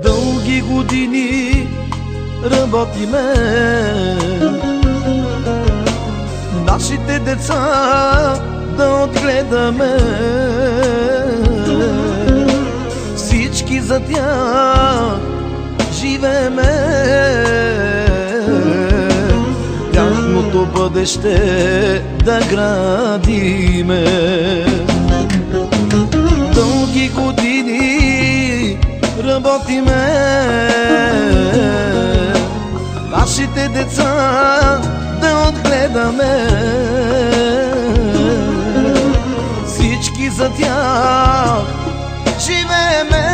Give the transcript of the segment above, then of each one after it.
Дълги години работиме, нашите деца да отгледаме, всички за тях живееме, тяхното бъдеще да градиме. Дълги години работиме, нашите деца да отгледаме, всички за тях живееме,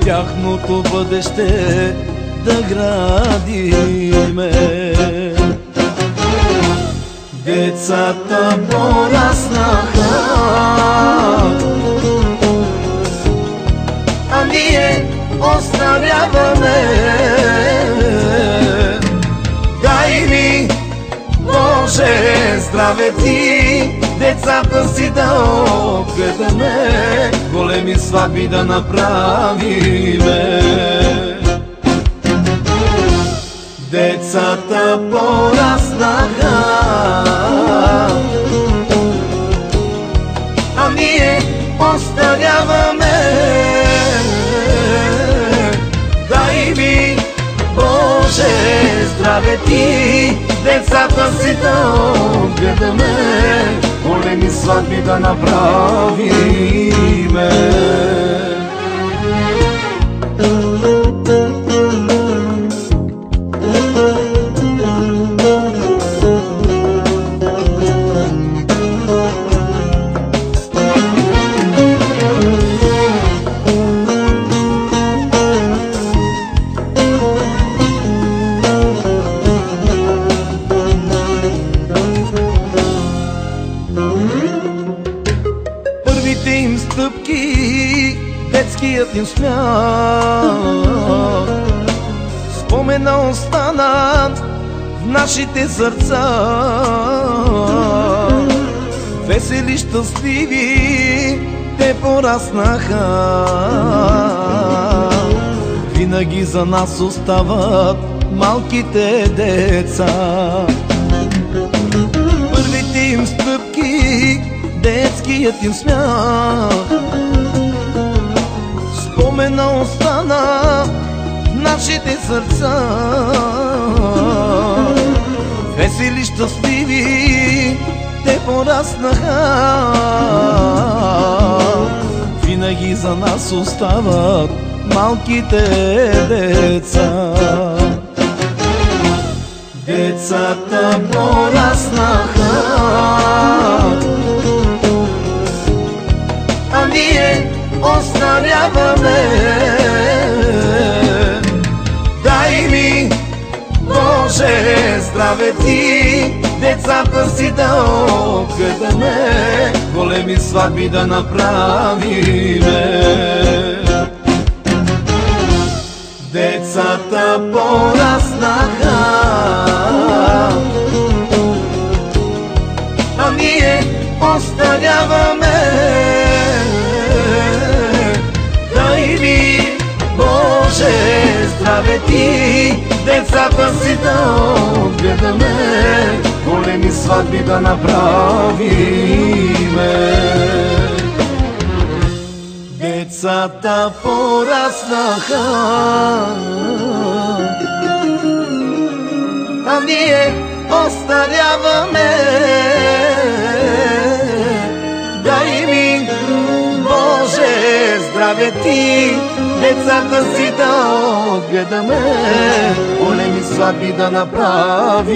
тяхното бъдеще да градиме. Децата пораснаха, а ние остаряваме. Дай ми, Боже, здраве ти, децата си да отгледаме, големи сватби да направиме. Децата пораснаха, а ние остаряваме. Дай ми, Боже, здраве ти, децата си да отгледаме, големи сватби да направиме. Първите им стъпки, детският им смях, спомена остана в нашите сърца. Весели, щастливи, те пораснаха, винаги за нас остават малките деца. Първите им стъпки, детският им смях, спомена остана в нашите сърца. Весели, щастливи, те пораснаха, винаги за нас остават малките деца. Децата пораснаха, а ние остаряваме. Дай ми, Боже, здраве ти, децата си да отгледаме, големи сватби да направиме. Децата пораснаха, а ние остаряваме. Дай ми, Боже, здраве ти, децата си да отгледаме, големи сватби да направиме. Децата пораснаха, а ние остаряваме. Дай ми, Боже, здраве ти, децата си да отгледаме, големи сватби да направиме.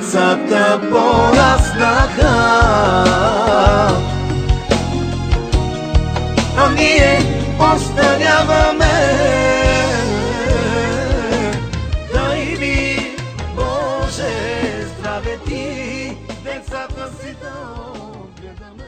децата пораснаха, а ние остаряваме. Дай ми, Боже, здраве ти, децата си да отгледаме.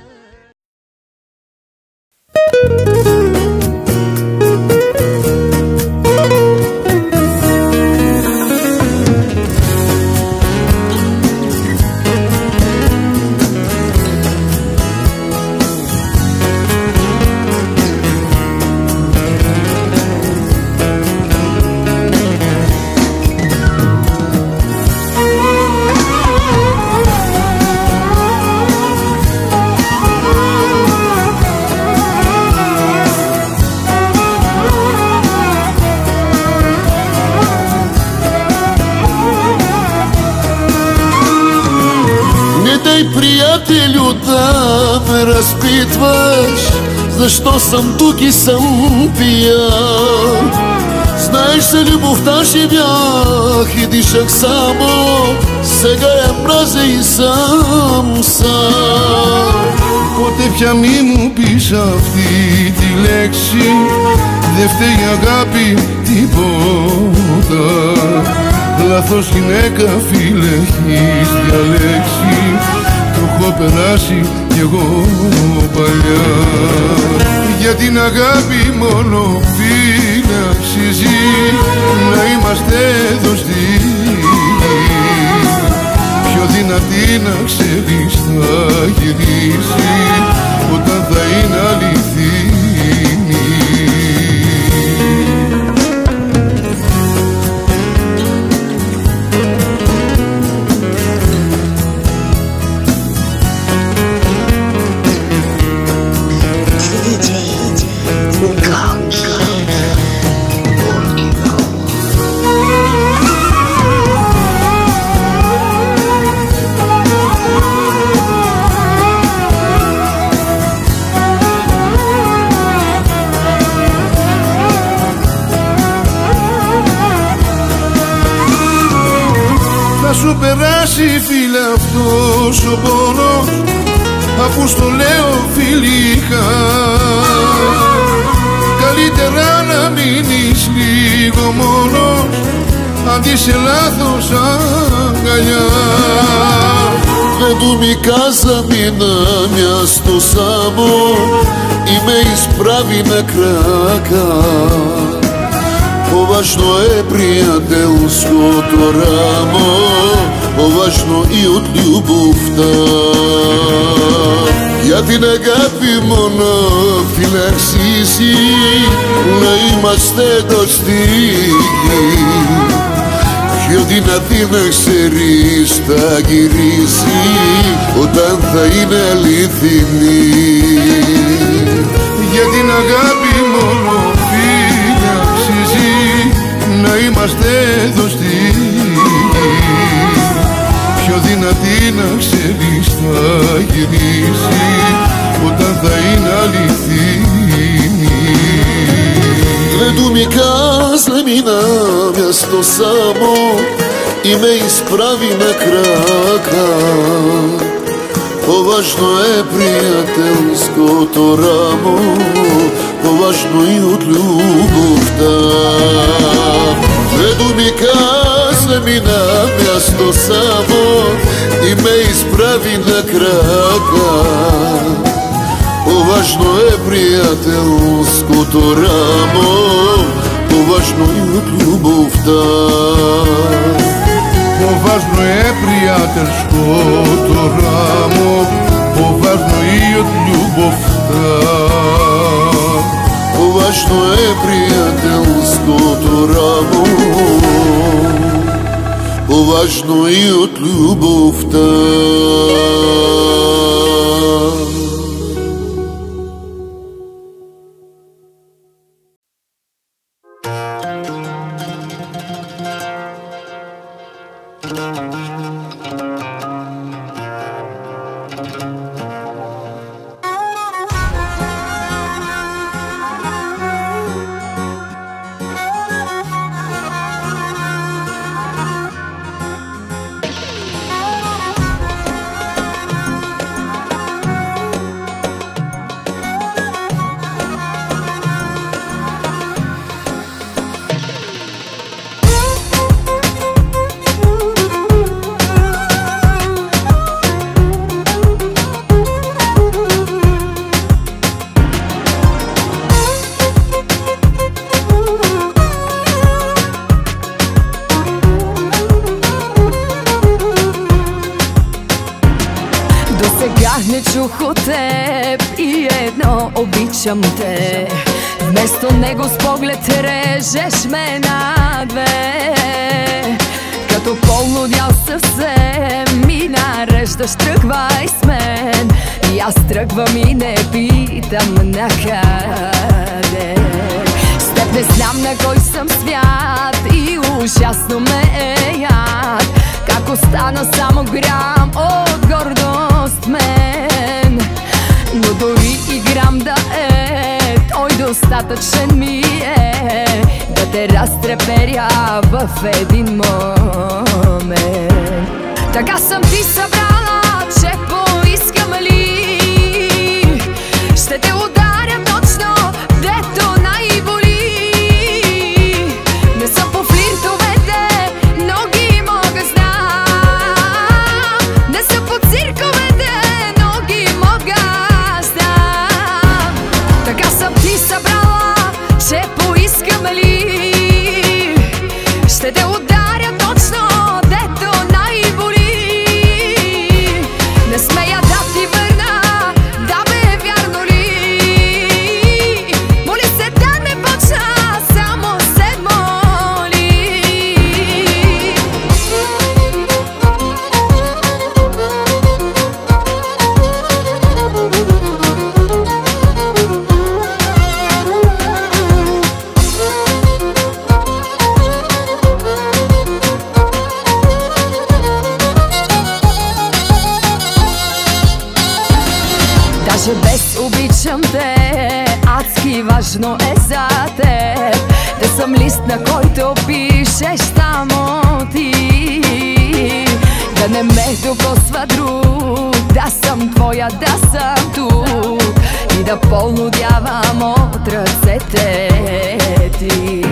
Приятелю, да ме разпитваш защо съм тук и съм пиян. Знаеш, за любовта живях и дишах само, сега я мразя и съм сам. Ποτέ μη μου πεις αυτή τη λέξη, δε φταίει η αγάπη τίποτα. Λάθος γυναίκα φίλε έχεις διαλέξει, το έχω περάσει κι εγώ παλιά. Για την αγάπη μόνο φίλε αξίζει να είμαστε εδώ στη γη. Πιο δυνατή να ξέρεις θα γυρίσει όταν θα είναι αληθινή. Θα σου περάσει φίλε αυτός ο πόνος, αφού στο λέω φιλικά. Καλύτερα να μείνεις λίγο μόνος, αντί σε λάθος αγκαλιά. Δεν του μη να μοιάστο само и ме изправи на крака. По-важно е приятелското рамо, по-важно и от любовта. Για την αγάπη μόνο φίλε αξίζει να είμαστε εδώ στη γη. Πιο δυνατή να ξέρεις θα γυρίσει όταν θα είναι αληθινή. Για την αγάπη μόνο φίλε αξίζει να είμαστε εδώ στη γη. Πιο δυνατή να ξέρεις θα γυρίσει όταν θα είναι αληθινή. Δεν του μη казвай на място само и ме изправи на крака. По-важно е приятелското рамо, по-важно и от любовта. Не ми казвай на място само и ме изправи на крака. По-важно е приятелското рамо, по-важно и от любовта. По-важно е приятелското рамо, по-важно и от любовта. По-важно е приятелското рамо, по-важно и от любовта. чух от теб и едно обичам те. Вместо него с поглед режеш ме на две. Като полудял съвсем ми нареждаш, тръгвай с мен. И аз тръгвам и не питам накъде. С теб не знам на кой съм свят и ужасно ме е яд. Как остана само грам от гордост мен. Но дори и грам да е, той достатъчен ми е да те разтреперя в един момент. Така съм ти събрала, че поискам ли ще те ударя точно, дето най-боли. Не съм по флиртовете, но ги мога знам. Не съм по цирковете, но ги мога знам. Така съм ти събрала, че поискам ли ще те ударя точно, дето най-боли. Не смея да ти върна, да бе, вярно ли? Моли се да не почна, само се моли. Даже без обичам те, адски важно е за теб да съм лист, на който пишеш само ти. Да не ме докосва друг, да съм твоя, да съм тук и да полудявам от ръцете ти.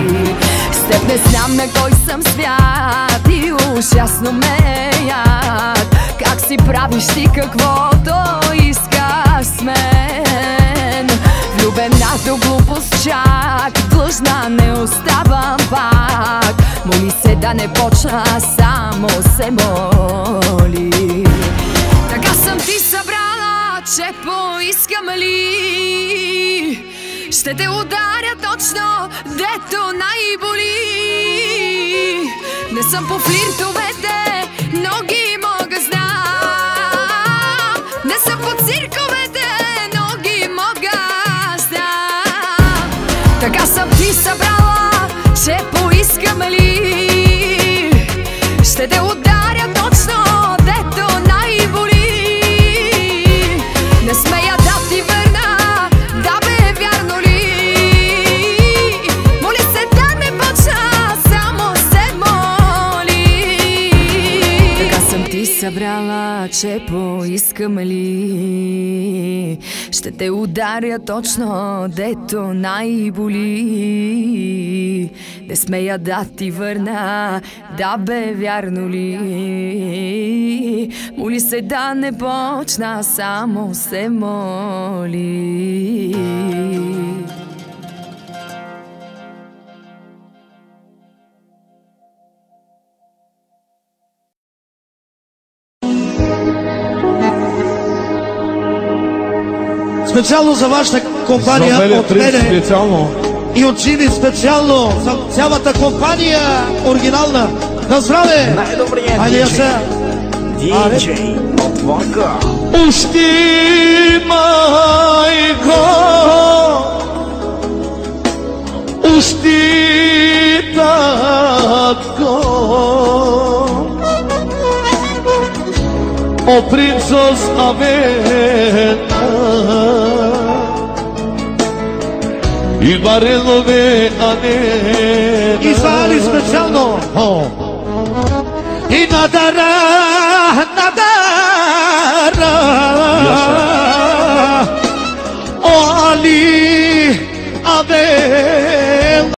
С теб не знам на кой съм свят и ужасно ме е яд. Как си правиш ти каквото искаш с мен. Влюбена до глупост чак, длъжна не оставам пак. Моли се да не почна, само се моли. Така съм ти събрала, че поискам ли ще те ударя точно, дето най-боли. Не съм по флиртовете, но ги мога знам. Не съм по цирковете, но ги мога знам. Така съм ти събрала, че поискам ли ще те ударя точно, дето най-боли. Не смея да ти върна, да бе, вярно ли? Моли се да не почна, само се моли. Така съм ти събрала, че поискам ли ще те ударя точно, дето най-боли. Не смея да ти върна, да бе, вярно ли? Моли се да не почна, само се моли. Специално за вашата компания от мене и от Джими, специално за цялата компания оригинална. На здраве! Най-добрият диджей от Варка. Ушти, майко, ушти, татко, о принцос Авена и Барелове Анена. И звали специално и надара, о Али Авена.